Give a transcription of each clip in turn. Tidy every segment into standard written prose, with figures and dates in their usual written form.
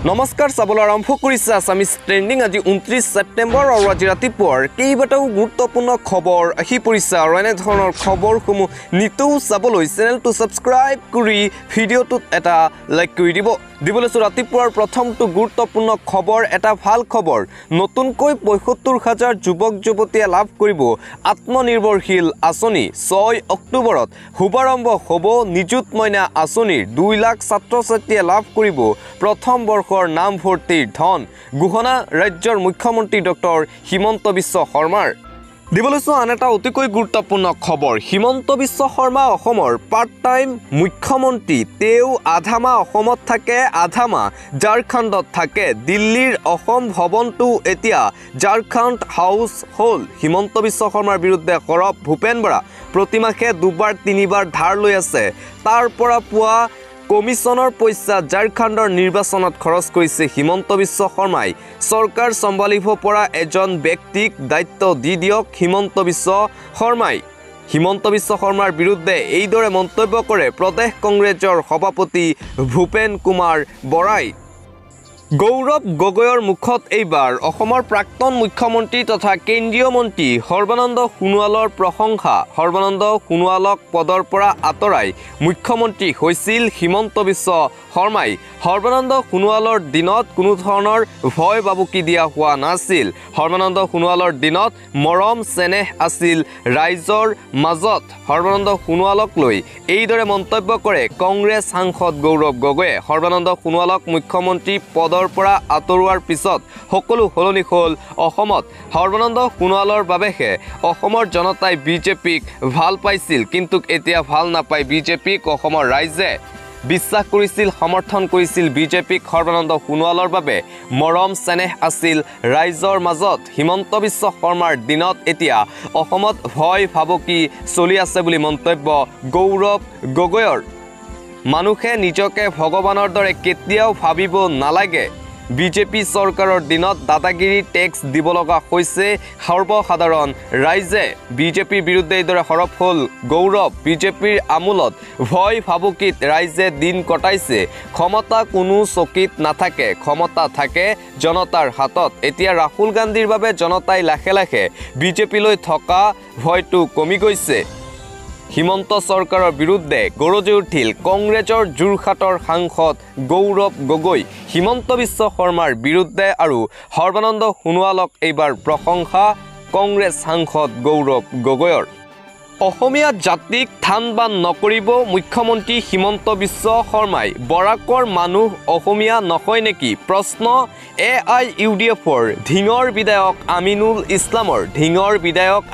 নমস্কাৰ চাবলৈ আৰম্ভ কৰিছে আছামিজ ট্ৰেণ্ডিং আজি 29 ছেপ্টেম্বৰ আৰু আজি ৰাতিপুৱাৰ কেইবাটাও গুৰুত্বপূৰ্ণ খবৰ আহি পৰিছে আৰু এনে ধৰণৰ খবৰসমূহ নিতৌ চাবলৈ চেনেলটো ছাবস্ক্ৰাইব কৰি ভিডিঅ'টোত এটা লাইক কৰি দিবলৈছো ৰাতিপুৱাৰ প্ৰথমটো গুৰুত্বপূৰ্ণ খবৰ এটা ভাল খবৰ নতুনকৈ ৭৫,০০০ যুৱক যুৱতীয়ে লাভ কৰিব আত্মনিৰ্ভৰশীল আঁচনি 6 অক্টোবৰত শুভাৰম্ভ হ'ব নিযুত মইনা আঁচনিৰ 2 লাখ ছাত্ৰ ছাত্ৰীয়ে লাভ কৰিব প্ৰথম বৰ্ষৰ নামভৰ্তিৰ ধন গুহনা ৰাজ্যৰ মুখ্যমন্ত্ৰী ডক্টৰ হিমন্ত বিশ্ব শৰ্মাৰ দিবলৈছো আন এটা অতিকৈ গুৰুত্বপূৰ্ণ খবৰ হিমন্ত বিশ্ব শৰ্মা অসমৰ পাৰ্ট টাইম মুখ্যমন্ত্ৰী তেওঁ আধামা অসমত থাকে আধামা ঝাৰখণ্ডত থাকে দিল্লীৰ অসম ভৱনটো এতিয়া ঝাৰখণ্ড হাউচ হ'ল হিমন্ত বিশ্ব শৰ্মাৰ বিৰুদ্ধে সৰব ভূপেন বৰা প্ৰতিমাহে দুবাৰ তিনিবাৰ ধাৰ লৈ আছে তাৰ পৰা পোৱা কমিছনৰ পইচা ঝাৰখণ্ডৰ নিৰ্বাচনত খৰচ কৰিছে হিমন্ত বিশ্ব শৰ্মাই চৰকাৰ চম্ভালিব পৰা এজন ব্যক্তিক দায়িত্ব দি দিয়ক হিমন্ত বিশ্ব শৰ্মাই হিমন্ত বিশ্ব শৰ্মাৰ বিৰুদ্ধে এইদৰে মন্তব্য কৰে প্ৰদেশ কংগ্ৰেছৰ সভাপতি ভূপেন কুমাৰ বৰাই গৌৰৱ গগৈৰ মুখত এইবাৰ অসমৰ প্ৰাক্তন মুখ্যমন্ত্ৰী তথা কেন্দ্ৰীয় মন্ত্ৰী সৰ্বানন্দ সোণোৱালৰ প্ৰশংসা সৰ্বানন্দ সোণোৱালক পদৰ পৰা আঁতৰাই মুখ্যমন্ত্ৰী হৈছিল হিমন্ত বিশ্ব শৰ্মাই সৰ্বানন্দ সোণোৱালৰ দিনত কোনো ধৰণৰ ভয় বাবুকি দিয়া হোৱা নাছিল সৰ্বানন্দ সোণোৱালৰ দিনত মৰম চেনেহ আছিল ৰাইজৰ মাজত সৰ্বানন্দ সোণোৱালক লৈ এইদৰে মন্তব্য কৰে কংগ্ৰেছ সাংসদ গৌৰৱ গগৈয়ে সৰ্বানন্দ সোণোৱালক মুখ্যমন্ত্ৰী পদৰ পৰা আঁতৰোৱাৰ পিছত সকলো সলনি হ'ল অসমত সৰ্বানন্দ সোণোৱালৰ বাবেহে অসমৰ জনতাই বিজেপিক ভাল পাইছিল কিন্তু এতিয়া ভাল নাপায় বিজেপিক অসমৰ ৰাইজে বিশ্বাস কৰিছিল সমৰ্থন কৰিছিল বিজেপিক সৰ্বানন্দ সোণোৱালৰ বাবে মৰম চেনেহ আছিল ৰাইজৰ মাজত হিমন্ত বিশ্ব শৰ্মাৰ দিনত এতিয়া অসমত ভয় ভাবুকি চলি আছে বুলি মন্তব্য গৌৰৱ গগৈৰ মানুহে নিজকে ভগৱানৰ দৰে কেতিয়াও ভাবিব নালাগে বিজেপি চৰকাৰৰ দিনত দাদাগিৰি টেক্স দিব লগা হৈছে সৰ্বসাধাৰণ ৰাইজে বিজেপিৰ বিৰুদ্ধে এইদৰে সৰব হ'ল গৌৰৱ বিজেপিৰ আমোলত ভয় ভাবুকিত ৰাইজে দিন কটাইছে ক্ষমতা কোনো চকীত নাথাকে ক্ষমতা থাকে জনতাৰ হাতত এতিয়া ৰাহুল গান্ধীৰ বাবে জনতাই লাহে লাহে বিজেপিলৈ থকা ভয়টো কমি গৈছে হিমন্ত চৰকাৰৰ বিৰুদ্ধে গৰজি উঠিল কংগ্ৰেছৰ যোৰহাটৰ সাংসদ গৌৰৱ গগৈ হিমন্ত বিশ্ব শৰ্মাৰ বিৰুদ্ধে আৰু সৰ্বানন্দ সোণোৱালক এইবাৰ প্ৰশংসা কংগ্ৰেছ সাংসদ গৌৰৱ গগৈৰ অসমীয়া জাতিক থান বান নকৰিব মুখ্যমন্ত্ৰী হিমন্ত বিশ্ব শৰ্মাই বৰাকৰ মানুহ অসমীয়া নহয় নেকি প্ৰশ্ন AIUDFৰ ঢিঙৰ বিধায়ক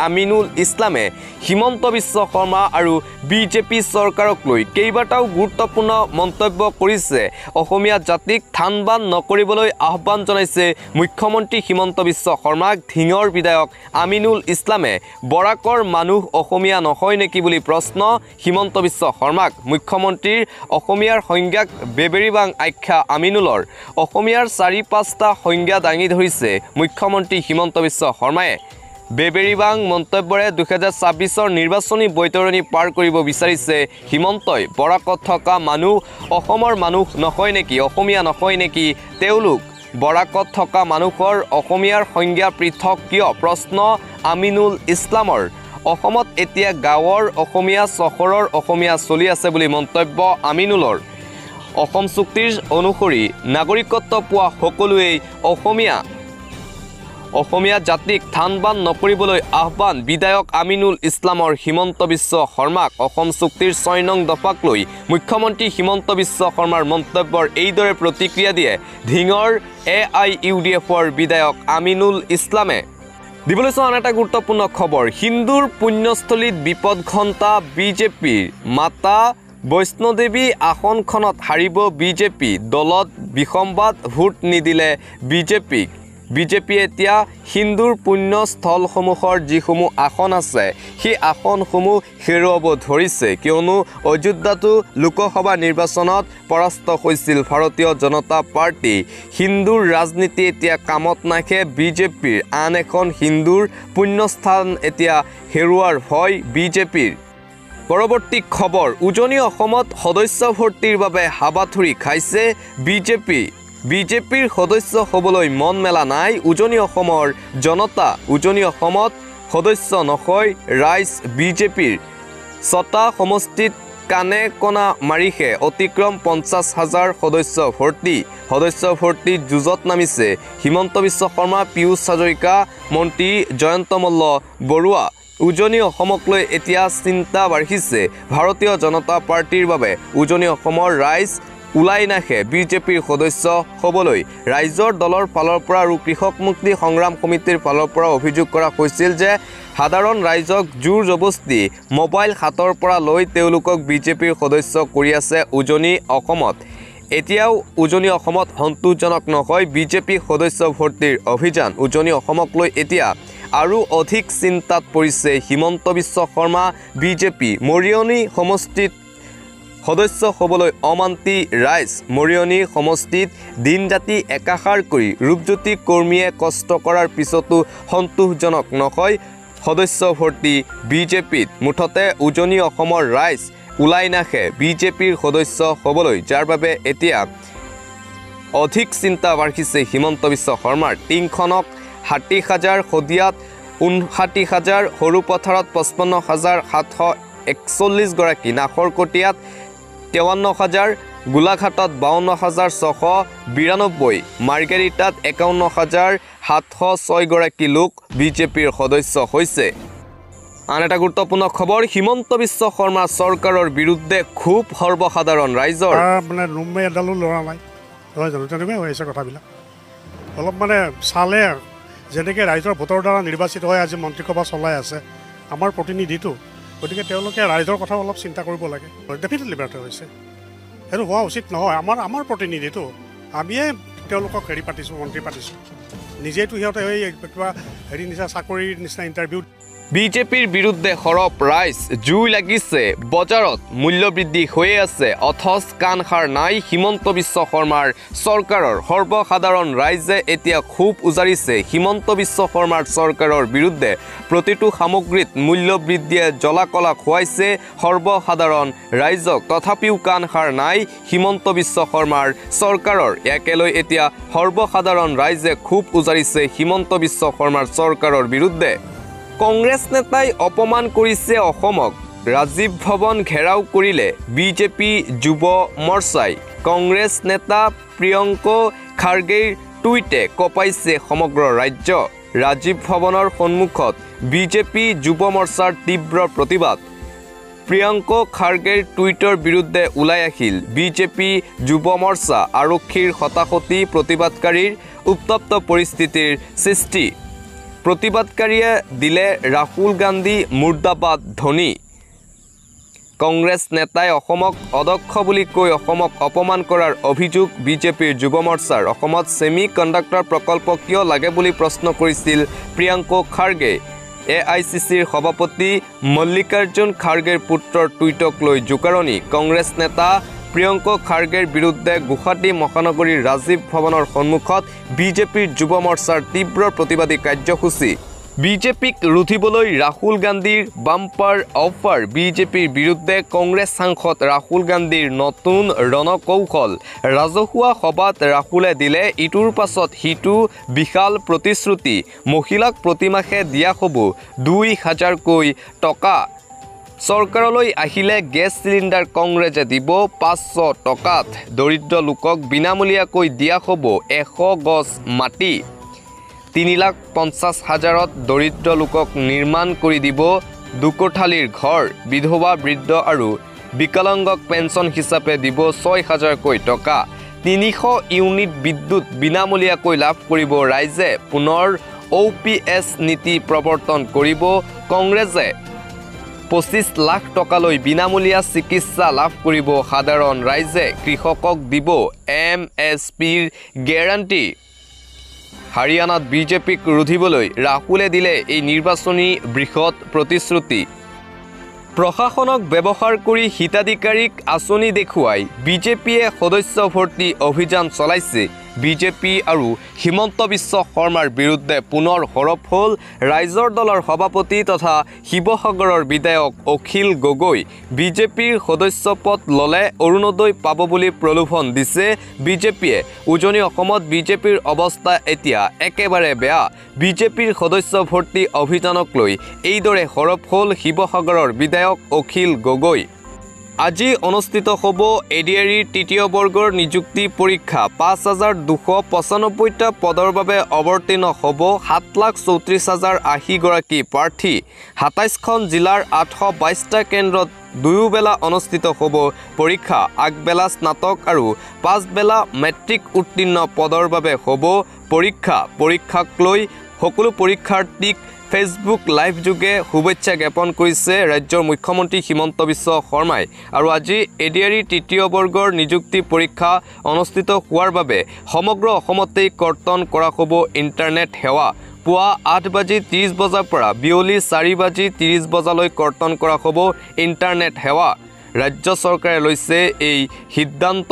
আমিনুল ইছলামে হিমন্ত বিশ্ব শৰ্মা আৰু বিজেপি চৰকাৰক লৈ কেইবাটাও গুৰুত্বপূৰ্ণ মন্তব্য কৰিছে অসমীয়া জাতিক থান বান নকৰিবলৈ আহ্বান জনাইছে মুখ্যমন্ত্ৰী হিমন্ত বিশ্ব শৰ্মাক ঢিঙৰ বিধায়ক আমিনুল ইছলামে বৰাকৰ মানুহ অসমীয়া নহয় নেকি বুলি প্ৰশ্ন হিমন্ত বিশ্ব শৰ্মাক মুখ্যমন্ত্ৰীৰ অসমীয়াৰ সংজ্ঞাক বেবেৰিবাং আখ্যা আমিনুলৰ অসমীয়াৰ ৪-৫টা সংজ্ঞা দাঙি ধৰিছে মুখ্যমন্ত্ৰী হিমন্ত বিশ্ব শৰ্মাই বেবেৰিবাং মন্তব্যৰে ২০২৬ৰ নিৰ্বাচনী বৈতৰণি পাৰ কৰিব বিচাৰিছে হিমন্তই বৰাকত থকা মানুহ অসমৰ মানুহ নহয় নেকি অসমীয়া নহয় নেকি তেওঁলোক বৰাকত থকা মানুহৰ অসমীয়াৰ সংজ্ঞা পৃথক কিয় প্ৰশ্ন আমিনুল ইছলামৰ অসমত এতিয়া গাঁৱৰ অসমীয়া চহৰৰ অসমীয়া চলি আছে বুলি মন্তব্য আমিনুলৰ অসম চুক্তিৰ অনুসৰি নাগৰিকত্ব পোৱা সকলোৱেই অসমীয়া জাতিক থান বান নকৰিবলৈ আহ্বান বিধায়ক আমিনুল ইছলামৰ হিমন্ত বিশ্ব শৰ্মাক অসম চুক্তিৰ ৬ নং দফাক লৈ মুখ্যমন্ত্ৰী হিমন্ত বিশ্ব শৰ্মাৰ মন্তব্যৰ এইদৰে প্ৰতিক্ৰিয়া দিয়ে ঢিঙৰ AIUDFৰ বিধায়ক আমিনুল ইছলামে দিবলৈছো আন এটা গুৰুত্বপূৰ্ণ খবৰ হিন্দুৰ পুণ্যস্থলীত বিপদ ঘণ্টা বিজেপিৰ মাতা বৈষ্ণদেৱী আসনখনত হাৰিব বিজেপি দলত বিসম্বাদ ভোট নিদিলে বিজেপি এতিয়া হিন্দুৰ পুণ্যস্থলসমূহৰ যিসমূহ আসন আছে সেই আসনসমূহ হেৰুৱাব ধৰিছে কিয়নো অযোধ্যাতো লোকসভা নিৰ্বাচনত পৰাস্ত হৈছিল ভাৰতীয় জনতা পাৰ্টি হিন্দুৰ ৰাজনীতি এতিয়া কামত নাহে বিজেপিৰ আন এখন হিন্দুৰ পুণ্যস্থান এতিয়া হেৰুৱাৰ ভয় বিজেপিৰ পৰৱৰ্তী খবৰ উজনি অসমত সদস্য ভৰ্তিৰ বাবে হাবাথুৰি খাইছে বিজেপি বিজেপিৰ সদস্য হ'বলৈ মন মেলা নাই উজনি অসমৰ জনতা উজনি অসমত সদস্য নহয় ৰাইজ বিজেপিৰ 6টা সমষ্টিত কানে কণা মাৰিছে অতিক্ৰম 50,000 সদস্য ভৰ্তি যুঁজত নামিছে হিমন্ত বিশ্ব শৰ্মা পীয়ুষ হাজৰিকা মন্ত্ৰী জয়ন্ত মল্ল বৰুৱা উজনি অসমক লৈ এতিয়া চিন্তা বাঢ়িছে ভাৰতীয় জনতা পাৰ্টিৰ বাবে উজনি অসমৰ ৰাইজ উলাই নাহে বিজেপিৰ সদস্য হ'বলৈ ৰাইজৰ দলৰ ফালৰ পৰা আৰু কৃষক মুক্তি সংগ্ৰাম সমিতিৰ ফালৰ পৰা অভিযোগ কৰা হৈছিল যে সাধাৰণ ৰাইজক জোৰ জবস্তি মোবাইল হাতৰ পৰা লৈ তেওঁলোকক বিজেপিৰ সদস্য কৰি আছে উজনি অসমত এতিয়াও উজনি অসমত সন্তোষজনক নহয় বিজেপি সদস্য ভৰ্তিৰ অভিযান উজনি অসমক লৈ এতিয়া আৰু অধিক চিন্তাত পৰিছে হিমন্ত বিশ্ব শৰ্মা বিজেপি মৰিয়নি সমষ্টিত সদস্য হ'বলৈ অমান্তি ৰাইজ মৰিয়নি সমষ্টিত দিন ৰাতি একাষাৰ কৰি ৰূপজ্যোতি কৰ্মীয়ে কষ্ট কৰাৰ পিছতো সন্তোষজনক নহয় সদস্য ভৰ্তি বিজেপিত মুঠতে উজনি অসমৰ ৰাইজ উলাই নাহে বিজেপিৰ সদস্য হ'বলৈ যাৰ বাবে এতিয়া অধিক চিন্তা বাঢ়িছে হিমন্ত বিশ্ব শৰ্মাৰ টিংখনক 60,000 শদিয়াত 59,000 সৰু পথাৰত 55,741 গৰাকী নাহৰকটীয়াত 53,000 গোলাঘাটত 52,692 মাৰ্গেৰিটাত 51,706 গৰাকী লোক বিজেপিৰ সদস্য হৈছে আন এটা গুৰুত্বপূৰ্ণ খবৰ হিমন্ত বিশ্ব শৰ্মা চৰকাৰৰ বিৰুদ্ধে খুব সৰ্বসাধাৰণ ৰাইজৰ মানে নুমে এডালো লৰা নাই নহয় জানো তেনেকুৱাই হৈ আছে কথাবিলাক অলপ মানে চালে যেনেকৈ ৰাইজৰ ভোটৰ দ্বাৰা নিৰ্বাচিত হৈ আজি মন্ত্ৰীসভা চলাই আছে আমাৰ প্ৰতিনিধিটো গতিকে তেওঁলোকে ৰাইজৰ কথা অলপ চিন্তা কৰিব লাগে ডেফিনেটলি ব্যৰ্থ হৈছে সেইটো হোৱা উচিত নহয় আমাৰ প্ৰতিনিধিটো আমিয়ে তেওঁলোকক হেৰি পাতিছোঁ মন্ত্ৰী পাতিছোঁ নিজেতো সিহঁতে সেই কিবা হেৰি নিচিনা চাকৰিৰ নিচিনা ইণ্টাৰভিউ বিজেপিৰ বিৰুদ্ধে সৰব ৰাইজ জুই লাগিছে বজাৰত মূল্য বৃদ্ধি হৈয়ে আছে অথচ কাণসাৰ নাই হিমন্ত বিশ্ব শৰ্মাৰ চৰকাৰৰ সৰ্বসাধাৰণ ৰাইজে এতিয়া খুব উজাৰিছে হিমন্ত বিশ্ব শৰ্মাৰ চৰকাৰৰ বিৰুদ্ধে প্ৰতিটো সামগ্ৰীত মূল্য বৃদ্ধিয়ে জলাকলা খুৱাইছে সৰ্বসাধাৰণ ৰাইজক তথাপিও কাণসাৰ নাই হিমন্ত বিশ্ব শৰ্মাৰ চৰকাৰৰ একেলৈ এতিয়া সৰ্বসাধাৰণ ৰাইজে খুব উজাৰিছে হিমন্ত বিশ্ব শৰ্মাৰ চৰকাৰৰ বিৰুদ্ধে কংগ্ৰেছ নেতাই অপমান কৰিছে অসমক ৰাজীৱ ভৱন ঘেৰাও কৰিলে বিজেপি যুৱ মৰ্চাই কংগ্ৰেছ নেতা প্ৰিয়ংক খাৰ্গেৰ টুইটে কপাইছে সমগ্ৰ ৰাজ্য ৰাজীৱ ভৱনৰ সন্মুখত বিজেপি যুৱ মৰ্চাৰ তীব্ৰ প্ৰতিবাদ প্ৰিয়ংক খাৰ্গেৰ টুইটৰ বিৰুদ্ধে ওলাই আহিল বিজেপি যুৱ মৰ্চা আৰক্ষীৰ হতাহতি প্ৰতিবাদকাৰীৰ উত্তপ্ত পৰিস্থিতিৰ সৃষ্টি প্ৰতিবাদকাৰীয়ে দিলে ৰাহুল গান্ধী মুৰ্দাবাদ ধ্বনি কংগ্ৰেছ নেতাই অসমক অদক্ষ বুলি কৈ অসমক অপমান কৰাৰ অভিযোগ বিজেপিৰ যুৱ মৰ্চাৰ অসমত ছেমি কণ্ডাক্টৰ প্ৰকল্প কিয় লাগে বুলি প্ৰশ্ন কৰিছিল প্ৰিয়ংক খাৰ্গে AICCৰ সভাপতি মল্লিকাৰ্জুন খাৰ্গেৰ পুত্ৰৰ টুইটক লৈ জোকাৰণি কংগ্ৰেছ নেতা প্ৰিয়ংক খাৰ্গেৰ বিৰুদ্ধে গুৱাহাটী মহানগৰীৰ ৰাজীৱ ভৱনৰ সন্মুখত বিজেপিৰ যুৱ মৰ্চাৰ তীব্ৰ প্ৰতিবাদী কাৰ্যসূচী বিজেপিক ৰুধিবলৈ ৰাহুল গান্ধীৰ বাম্পাৰ অফাৰ বিজেপিৰ বিৰুদ্ধে কংগ্ৰেছ সাংসদ ৰাহুল গান্ধীৰ নতুন ৰণকৌশল ৰাজহুৱা সভাত ৰাহুলে দিলে ইটোৰ পাছত সিটো বিশাল প্ৰতিশ্ৰুতি মহিলাক প্ৰতিমাহে দিয়া হ'ব 2,000কৈ টকা চৰকাৰলৈ আহিলে গেছ চিলিণ্ডাৰ কংগ্ৰেছে দিব 500 টকাত দৰিদ্ৰ লোকক বিনামূলীয়াকৈ দিয়া হ'ব 100 গছ মাটি 3,50,000ত দৰিদ্ৰ লোকক নিৰ্মাণ কৰি দিব দুকঠালিৰ ঘৰ বিধৱা বৃদ্ধ আৰু বিকলাংগক পেঞ্চন হিচাপে দিব 6,000কৈ টকা 300 ইউনিট বিদ্যুৎ বিনামূলীয়াকৈ লাভ কৰিব ৰাইজে পুনৰ OPS নীতি প্ৰৱৰ্তন কৰিব কংগ্ৰেছে 25 লাখ টকালৈ বিনামূলীয়া চিকিৎসা লাভ কৰিব সাধাৰণ ৰাইজে কৃষকক দিব MSPৰ গ্যাৰান্টি হাৰিয়ানাত বিজেপিক ৰুধিবলৈ ৰাহুলে দিলে এই নিৰ্বাচনী বৃহৎ প্ৰতিশ্ৰুতি প্ৰশাসনক ব্যৱহাৰ কৰি হিতাধিকাৰীক আঁচনি দেখুৱাই বিজেপিয়ে সদস্য ভৰ্তি অভিযান চলাইছে বিজেপি আৰু হিমন্ত বিশ্ব শৰ্মাৰ বিৰুদ্ধে পুনৰ সৰব হ'ল ৰাইজৰ দলৰ সভাপতি তথা শিৱসাগৰৰ বিধায়ক অখিল গগৈ। বিজেপিৰ সদস্যপদ ল'লে অৰুণোদয় পাব বুলি প্ৰলোভন দিছে বিজেপিয়ে। উজনি অসমত বিজেপিৰ অৱস্থা এতিয়া একেবাৰে বেয়া। বিজেপিৰ সদস্য ভৰ্তি অভিযানক লৈ এইদৰে সৰব হ'ল শিৱসাগৰৰ বিধায়ক অখিল গগৈ। আজি অনুষ্ঠিত হ'ব এডিআৰিৰ তৃতীয় বৰ্গৰ নিযুক্তি পৰীক্ষা। ৫,২৯৫টা পদৰ বাবে অৱতীৰ্ণ হ'ব ৭,৩৪,০৮০ গৰাকী প্ৰাৰ্থী। ২৭খন জিলাৰ ৮২২টা কেন্দ্ৰত দুয়োবেলা অনুষ্ঠিত হ'ব পৰীক্ষা। আগবেলা স্নাতক আৰু পাছবেলা মেট্ৰিক উত্তীৰ্ণ পদৰ বাবে হ'ব পৰীক্ষা। পৰীক্ষাক লৈ সকলো পৰীক্ষাৰ্থীক ফেচবুক লাইভ যোগে শুভেচ্ছা জ্ঞাপন কৰিছে ৰাজ্যৰ মুখ্যমন্ত্ৰী হিমন্ত বিশ্ব শৰ্মাই। আৰু আজি এডিআৰিৰ তৃতীয় বৰ্গৰ নিযুক্তি পৰীক্ষা অনুষ্ঠিত হোৱাৰ বাবে সমগ্ৰ অসমতেই কৰ্তন কৰা হ'ব ইণ্টাৰনেট সেৱা। পুৱা ৮:৩০ বজাৰ পৰা বিয়লি ৪:৩০ বজালৈ কৰ্তন কৰা হ'ব ইণ্টাৰনেট সেৱা। ৰাজ্য চৰকাৰে লৈছে এই সিদ্ধান্ত।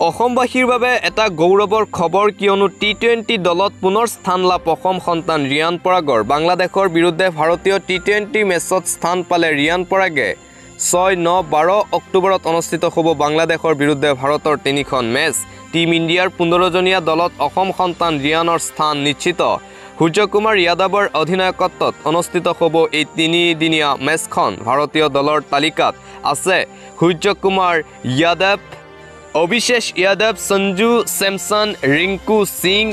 অসমবাসীৰ বাবে এটা গৌৰৱৰ খবৰ, কিয়নো টি-20 দলত পুনৰ স্থান লাভ অসম সন্তান ৰিয়ান পৰাগৰ। বাংলাদেশৰ বিৰুদ্ধে ভাৰতীয় টি-20 মেচত স্থান পালে ৰিয়ান পৰাগে। ৬, ৯, ১২ অক্টোবৰত অনুষ্ঠিত হ'ব বাংলাদেশৰ বিৰুদ্ধে ভাৰতৰ ৩খন মেচ। টিম ইণ্ডিয়াৰ ১৫জনীয়া দলত অসম সন্তান ৰিয়ানৰ স্থান নিশ্চিত। সূৰ্যকুমাৰ যাদৱৰ অধিনায়কত্বত অনুষ্ঠিত হ'ব এই ৩দিনীয়া মেচখন। ভাৰতীয় দলৰ তালিকাত আছে সূৰ্যকুমাৰ যাদৱ, অভিষেক যাদৱ, সঞ্জু ছেমছন, ৰিংকু সিং,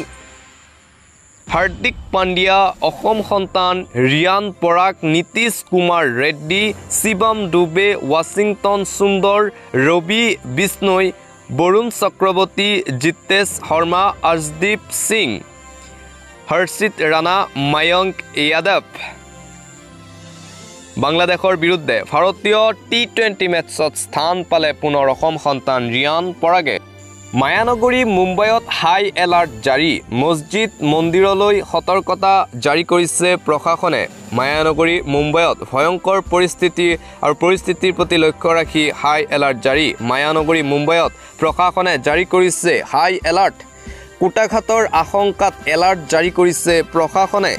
হাৰ্দিক পাণ্ডিয়া, অসম সন্তান ৰিয়ান পৰাগ, নীতিশ কুমাৰ ৰেড্ডী, শিৱম ডুবে, ৱাশ্বিংটন সুন্দৰ, ৰবি বিষ্ণৈ, বৰুণ চক্ৰৱৰ্তী, জিতেশ শৰ্মা, অৰ্শদীপ সিং, হৰ্ষিত ৰাণা, মায়ংক যাদৱ। বাংলাদেশৰ বিৰুদ্ধে ভাৰতীয় টি-20 মেচত স্থান পালে পুনৰ অসম সন্তান ৰিয়ান পৰাগে। মায়ানগৰী মুম্বাইত হাই এলাৰ্ট জাৰি। মছজিদ মন্দিৰলৈ সতৰ্কতা জাৰি কৰিছে প্ৰশাসনে। মায়ানগৰী মুম্বাইত ভয়ংকৰ পৰিস্থিতিৰ প্ৰতি লক্ষ্য ৰাখি হাই এলাৰ্ট জাৰি। মায়ানগৰী মুম্বাইত প্ৰশাসনে জাৰি কৰিছে হাই এলাৰ্ট। কুটাঘাতৰ আশংকাত এলাৰ্ট জাৰি কৰিছে প্ৰশাসনে।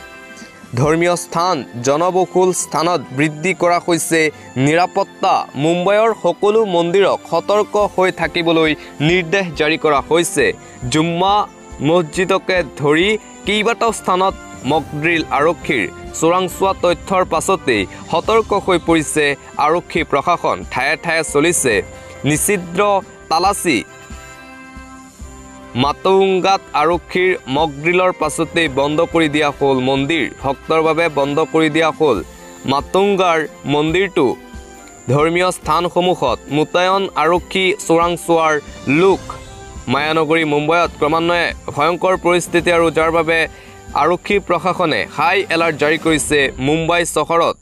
ধৰ্মীয় স্থান, জনবহুল স্থানত বৃদ্ধি কৰা হৈছে নিৰাপত্তা। মুম্বাইৰ সকলো মন্দিৰক সতৰ্ক হৈ থাকিবলৈ নিৰ্দেশ জাৰি কৰা হৈছে। জুম্মা মছজিদকে ধৰি কেইবাটাও স্থানত মকড্ৰিল আৰক্ষীৰ। চোৰাংচোৱা তথ্যৰ পাছতেই সতৰ্ক হৈ পৰিছে আৰক্ষী প্ৰশাসন। ঠায়ে ঠায়ে চলিছে নিষিদ্ধ তালাচী। মাটুংগাত আৰক্ষীৰ মকড্ৰিলৰ পাছতেই বন্ধ কৰি দিয়া হ'ল মন্দিৰ। ভক্তৰ বাবে বন্ধ কৰি দিয়া হ'ল মাটুংগাৰ মন্দিৰটো। ধৰ্মীয় স্থানসমূহত মোতায়েন আৰক্ষী, চোৰাংচোৱাৰ লোক। মায়ানগৰী মুম্বাইত ক্ৰমান্বয়ে ভয়ংকৰ পৰিস্থিতি আৰু যাৰ বাবে আৰক্ষী প্ৰশাসনে হাই এলাৰ্ট জাৰি কৰিছে মুম্বাই চহৰত।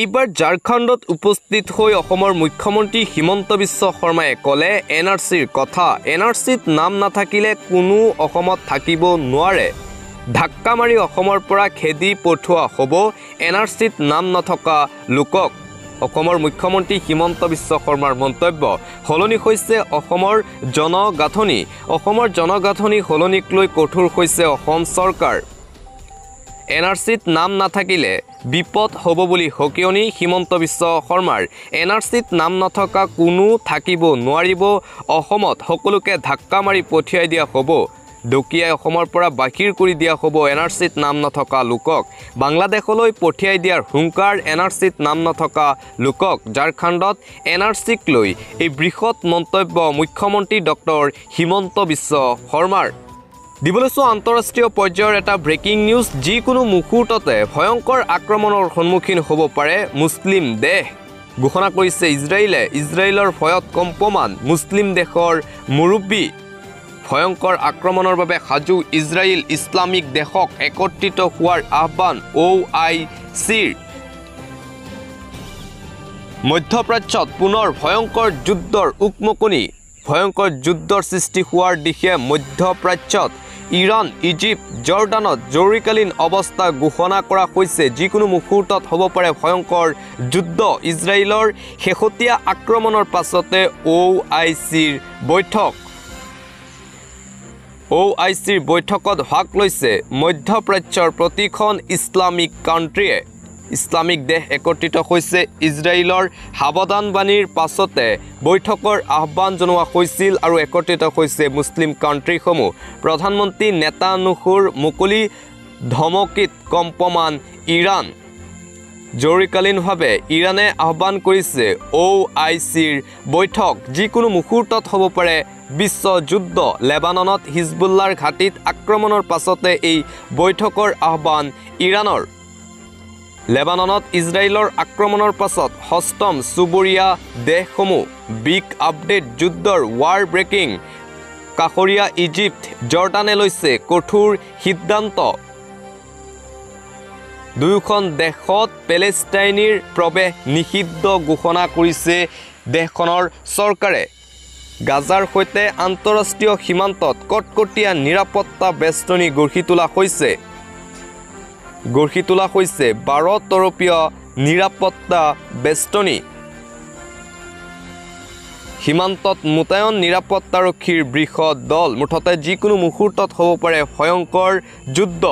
এইবাৰ ঝাৰখণ্ডত উপস্থিত হৈ অসমৰ মুখ্যমন্ত্ৰী হিমন্ত বিশ্ব শৰ্মাই ক'লে NRCৰ কথা। NRCত নাম নাথাকিলে কোনো অসমত থাকিব নোৱাৰে। ধাক্কা মাৰি অসমৰ পৰা খেদি পঠোৱা হ'ব NRCত নাম নথকা লোকক। অসমৰ মুখ্যমন্ত্ৰী হিমন্ত বিশ্ব শৰ্মাৰ মন্তব্য। সলনি হৈছে অসমৰ জনগাঁথনি। অসমৰ জনগাঁথনি সলনিক লৈ কঠোৰ হৈছে অসম চৰকাৰ। NRCত নাম নাথাকিলে বিপদ হ'ব বুলি সকিয়নি হিমন্ত বিশ্ব শৰ্মাৰ। NRCত নাম নথকা কোনো থাকিব নোৱাৰিব অসমত। সকলোকে ধাক্কা মাৰি পঠিয়াই দিয়া হ'ব। ডকিয়াই অসমৰ পৰা বাহিৰ কৰি দিয়া হ'ব NRCত নাম নথকা লোকক। বাংলাদেশলৈ পঠিয়াই দিয়াৰ হুংকাৰ NRCত নাম নথকা লোকক। ঝাৰখণ্ডত NRCক লৈ এই বৃহৎ মন্তব্য মুখ্যমন্ত্ৰী ডক্টৰ হিমন্ত বিশ্ব শৰ্মাৰ। দিবলৈছো আন্তঃৰাষ্ট্ৰীয় পৰ্যায়ৰ এটা ব্ৰেকিং নিউজ। যিকোনো মুহূৰ্ততে ভয়ংকৰ আক্ৰমণৰ সন্মুখীন হ'ব পাৰে মুছলিম দেশ। ঘোষণা কৰিছে ইজৰাইলে। ইজৰাইলৰ ভয়ত কম্পমান মুছলিম দেশৰ মুৰব্বী। ভয়ংকৰ আক্ৰমণৰ বাবে সাজু ইজৰাইল। ইছলামিক দেশক একত্ৰিত হোৱাৰ আহ্বান OICৰ। মধ্যপ্ৰাচ্যত পুনৰ ভয়ংকৰ যুদ্ধৰ উকমুকনি। ভয়ংকৰ যুদ্ধৰ সৃষ্টি হোৱাৰ দিশে মধ্যপ্ৰাচ্যত। ইৰাণ, ইজিপ্ত, জৰ্ডানত জৰুৰীকালীন অৱস্থা ঘোষণা কৰা হৈছে। যিকোনো মুহূৰ্তত হ'ব পাৰে ভয়ংকৰ যুদ্ধ। ইজৰাইলৰ শেহতীয়া আক্ৰমণৰ পাছতে OICৰ বৈঠক। OICৰ বৈঠকত ভাগ লৈছে মধ্যপ্ৰাচ্যৰ প্ৰতিখন ইছলামিক কাণ্ট্ৰিয়ে ইছলামিক দেশ একত্ৰিত হৈছে ইজৰাইলৰ সাৱধানবাণীৰ পাছতে বৈঠকৰ আহ্বান জনোৱা হৈছিল আৰু একত্ৰিত হৈছে মুছলিম কাণ্ট্ৰিসমূহ প্ৰধানমন্ত্ৰী নেতান্যাহুৰ মুকলি ধমকিত কম্পমান ইৰাণ জৰুৰীকালীনভাৱে ইৰাণে আহ্বান কৰিছে OICৰ বৈঠক যিকোনো মুহূৰ্তত হ'ব পাৰে বিশ্ব যুদ্ধ লেবাননত হিজবুল্লাৰ ঘাটিত আক্ৰমণৰ পাছতে এই বৈঠকৰ আহ্বান ইৰাণৰ লেবাননত ইজৰাইলৰ আক্ৰমণৰ পাছত ষষ্ঠম চুবুৰীয়া দেশসমূহ বিগ আপডেট যুদ্ধৰ ৱাৰ ব্ৰেকিং কাষৰীয়া ইজিপ্ত জৰ্ডানে লৈছে কঠোৰ সিদ্ধান্ত দুয়োখন দেশত পেলেষ্টাইনীৰ প্ৰৱেশ নিষিদ্ধ ঘোষণা কৰিছে দেশখনৰ চৰকাৰে গাজাৰ সৈতে আন্তঃৰাষ্ট্ৰীয় সীমান্তত কটকটীয়া নিৰাপত্তা বেষ্টনী গঢ়ি তোলা হৈছে 12 তৰপীয় নিৰাপত্তা বেষ্টনী সীমান্তত মোতায়ন নিৰাপত্তাৰক্ষীৰ বৃহৎ দল মুঠতে যিকোনো মুহূৰ্তত হ'ব পাৰে ভয়ংকৰ যুদ্ধ